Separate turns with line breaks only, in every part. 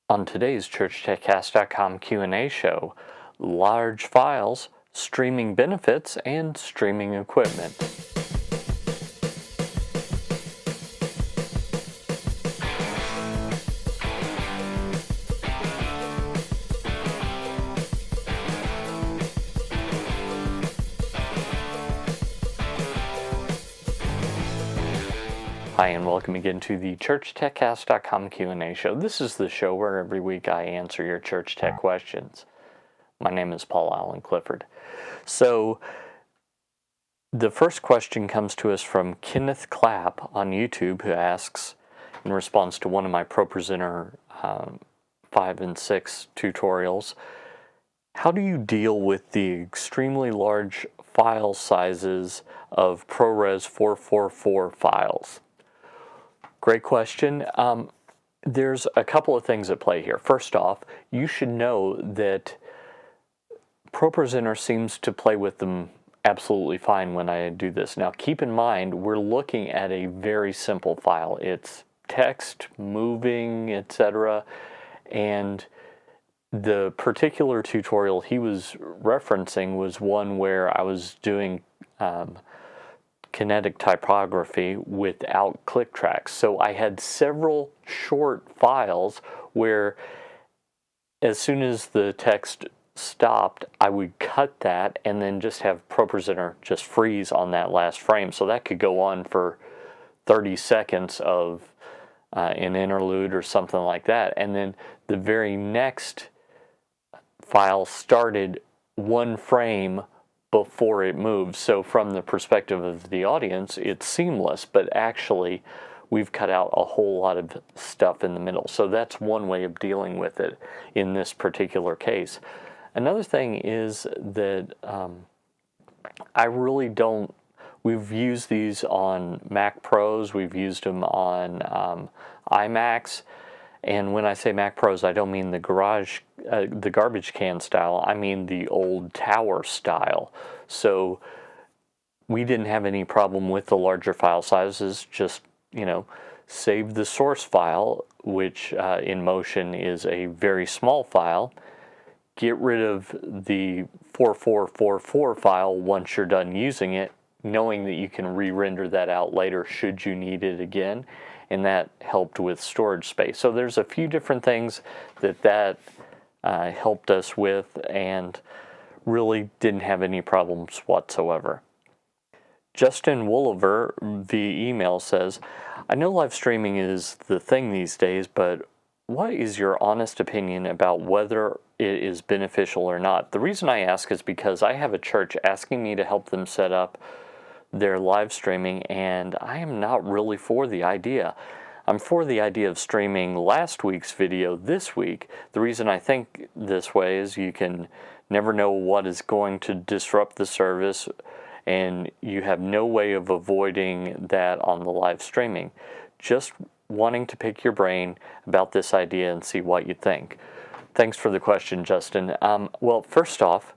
On today's ChurchTechCast.com Q&A show, large files, streaming benefits, and streaming equipment. Hi, and welcome again to the ChurchTechCast.com Q&A show. This is the show where every week I answer your church tech questions. My name is Paul Allen Clifford. So, the first question comes to us from Kenneth Clapp on YouTube, who asks, in response to one of my ProPresenter 5 and 6 tutorials, how do you deal with the extremely large file sizes of ProRes 444 files? Great question. There's a couple of things at play here. First off, you should know that ProPresenter seems to play with them absolutely fine when I do this. Now, keep in mind, we're looking at a very simple file. It's text, moving, etc. And the particular tutorial he was referencing was one where I was doing kinetic typography without click tracks. So I had several short files where as soon as the text stopped, I would cut that and then just have ProPresenter just freeze on that last frame. So that could go on for 30 seconds of an interlude or something like that. And then the very next file started one frame before it moves. So from the perspective of the audience, it's seamless, but actually we've cut out a whole lot of stuff in the middle. So that's one way of dealing with it in this particular case. Another thing is that I really don't, we've used these on Mac Pros, we've used them on iMacs, and when I say Mac Pros, I don't mean the garbage can style, I mean the old tower style. So we didn't have any problem with the larger file sizes, just, save the source file, which in Motion is a very small file, get rid of the 4444 file once you're done using it, knowing that you can re-render that out later should you need it again, and that helped with storage space. So there's a few different things that helped us with and really didn't have any problems whatsoever. Justin Wooliver via email says, I know live streaming is the thing these days, but what is your honest opinion about whether it is beneficial or not? The reason I ask is because I have a church asking me to help them set up their live streaming, and I am not really for the idea. I'm for the idea of streaming last week's video this week. The reason I think this way is you can never know what is going to disrupt the service, and you have no way of avoiding that on the live streaming. Just wanting to pick your brain about this idea and see what you think. Thanks for the question, Justin. Well, first off,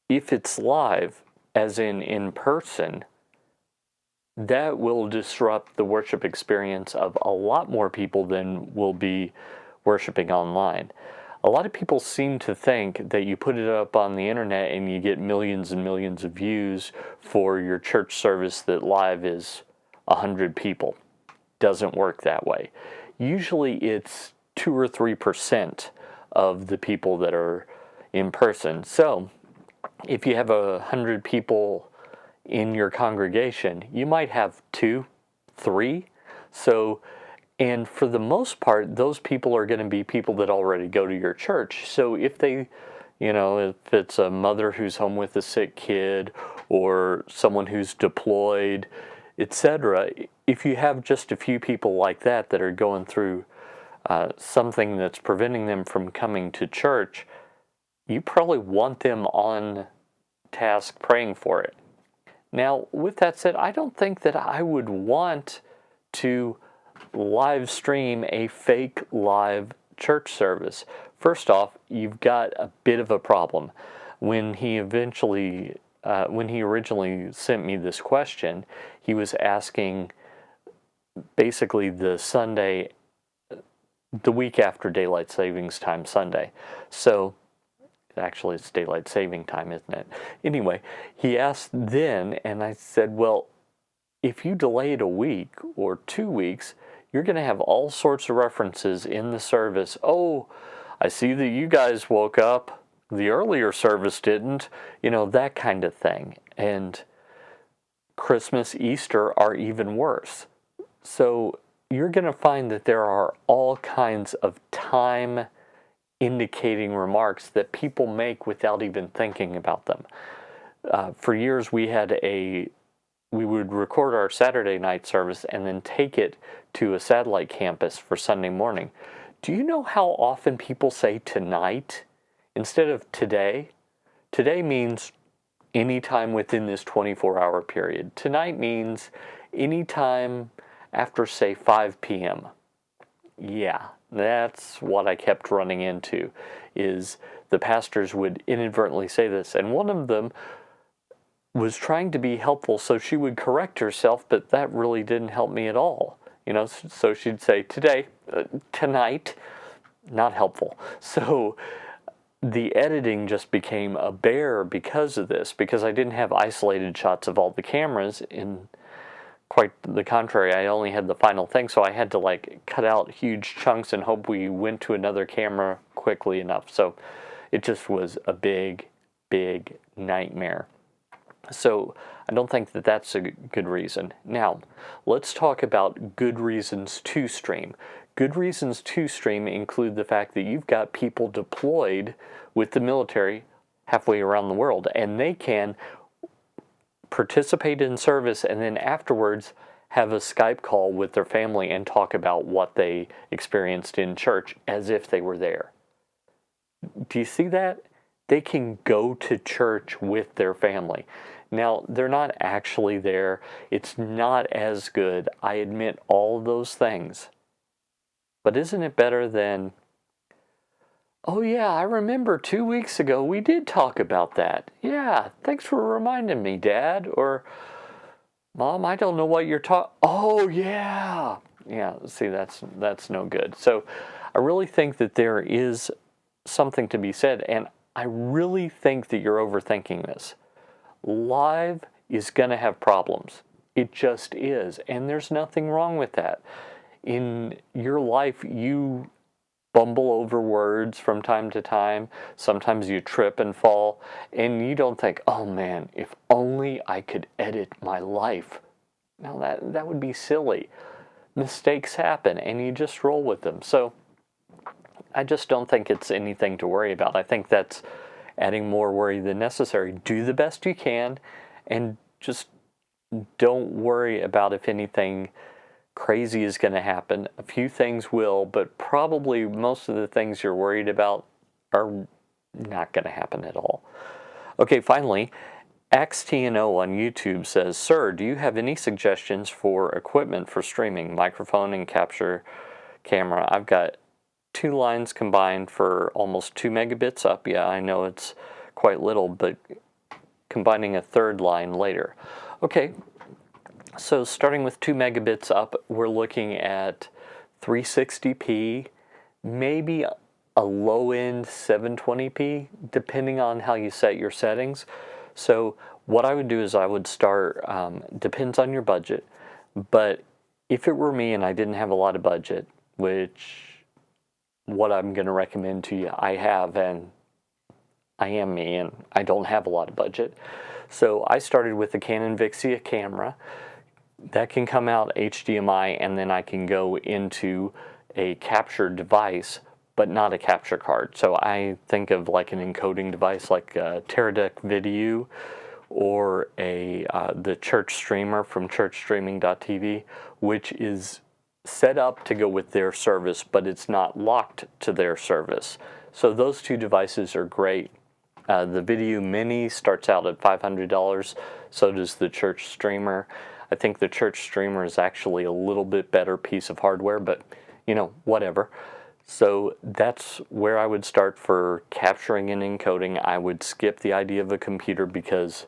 if it's live, as in person, that will disrupt the worship experience of a lot more people than will be worshiping online. A lot of people seem to think that you put it up on the internet and you get millions and millions of views for your church service that live is 100 people. Doesn't work that way. Usually it's 2 or 3% of the people that are in person. So if you have 100 people in your congregation, you might have 2, 3. So, and for the most part, those people are going to be people that already go to your church. So if they, if it's a mother who's home with a sick kid or someone who's deployed, etc., if you have just a few people like that are going through something that's preventing them from coming to church, you probably want them on task praying for it. Now, with that said, I don't think that I would want to live stream a fake live church service. First off, you've got a bit of a problem. When he originally sent me this question, he was asking basically the Sunday the week after Daylight Savings Time Sunday. So, actually, it's Daylight Saving Time, isn't it? Anyway, he asked then, and I said, well, if you delay it a week or 2 weeks, you're going to have all sorts of references in the service. Oh, I see that you guys woke up. The earlier service didn't. That kind of thing. And Christmas, Easter are even worse. So you're going to find that there are all kinds of time indicating remarks that people make without even thinking about them. For years we would record our Saturday night service and then take it to a satellite campus for Sunday morning. Do you know how often people say tonight instead of today? Today means anytime within this 24-hour period. Tonight means anytime after, say, 5 p.m. Yeah, that's what I kept running into, is the pastors would inadvertently say this. And one of them was trying to be helpful, so she would correct herself, but that really didn't help me at all. So she'd say, tonight, not helpful. So the editing just became a bear because of this, because I didn't have isolated shots of all the cameras. In quite the contrary, I only had the final thing, so I had to cut out huge chunks and hope we went to another camera quickly enough. So it just was a big, big nightmare. So I don't think that that's a good reason. Now, let's talk about good reasons to stream. Good reasons to stream include the fact that you've got people deployed with the military halfway around the world, and they can participate in service and then afterwards have a Skype call with their family and talk about what they experienced in church as if they were there. Do you see that? They can go to church with their family. Now, they're not actually there. It's not as good. I admit all of those things. But isn't it better than, oh yeah, I remember 2 weeks ago we did talk about that. Yeah, thanks for reminding me, Dad. Or, Mom, I don't know what you're talking. Oh yeah. Yeah, see, that's no good. So I really think that there is something to be said, and I really think that you're overthinking this. Live is going to have problems. It just is, and there's nothing wrong with that. In your life, you bumble over words from time to time. Sometimes you trip and fall, and you don't think, oh man, if only I could edit my life. Now that would be silly. Mistakes happen, and you just roll with them. So I just don't think it's anything to worry about. I think that's adding more worry than necessary. Do the best you can, and just don't worry about if anything crazy is going to happen. A few things will, but probably most of the things you're worried about are not going to happen at all. Okay, finally, XTNO on YouTube says, Sir, do you have any suggestions for equipment for streaming, microphone and capture camera? I've got 2 lines combined for almost 2 megabits up. Yeah, I know it's quite little, but combining a 3rd line later. Okay, so starting with 2 megabits up, we're looking at 360p, maybe a low-end 720p, depending on how you set your settings. So what I would do is I would start, depends on your budget, but if it were me and I didn't have a lot of budget, which what I'm going to recommend to you, I have, and I am me, and I don't have a lot of budget. So I started with the Canon Vixia camera. That can come out HDMI, and then I can go into a capture device, but not a capture card. So I think of like an encoding device like a Teradek Video or the church streamer from churchstreaming.tv, which is set up to go with their service, but it's not locked to their service. So those 2 devices are great. The Video Mini starts out at $500, so does the Church Streamer. I think the Church Streamer is actually a little bit better piece of hardware, but whatever. So that's where I would start for capturing and encoding. I would skip the idea of a computer because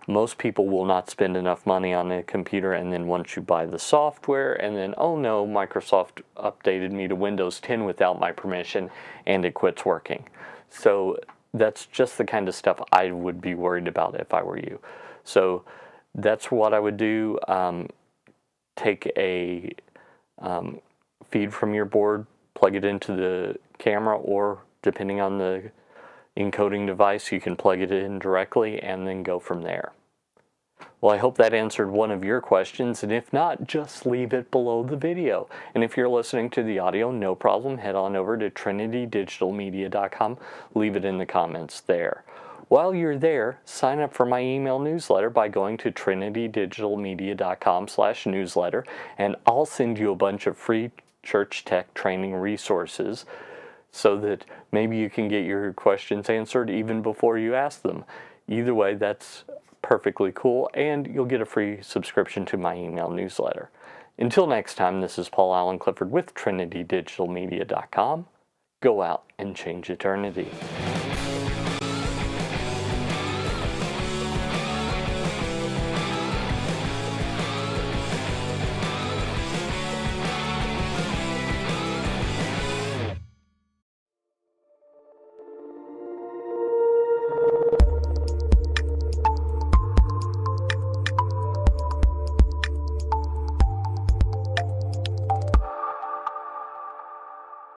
Most people will not spend enough money on a computer, and then once you buy the software, and then, oh no, Microsoft updated me to Windows 10 without my permission, and it quits working. So that's just the kind of stuff I would be worried about if I were you. So that's what I would do. Take a feed from your board, plug it into the camera, or depending on the encoding device, you can plug it in directly and then go from there. Well, I hope that answered one of your questions, and if not, just leave it below the video. And if you're listening to the audio, no problem, head on over to trinitydigitalmedia.com, leave it in the comments there. While you're there, sign up for my email newsletter by going to trinitydigitalmedia.com/newsletter, and I'll send you a bunch of free church tech training resources so that maybe you can get your questions answered even before you ask them. Either way, that's perfectly cool, and you'll get a free subscription to my email newsletter. Until next time, this is Paul Allen Clifford with trinitydigitalmedia.com. Go out and change eternity.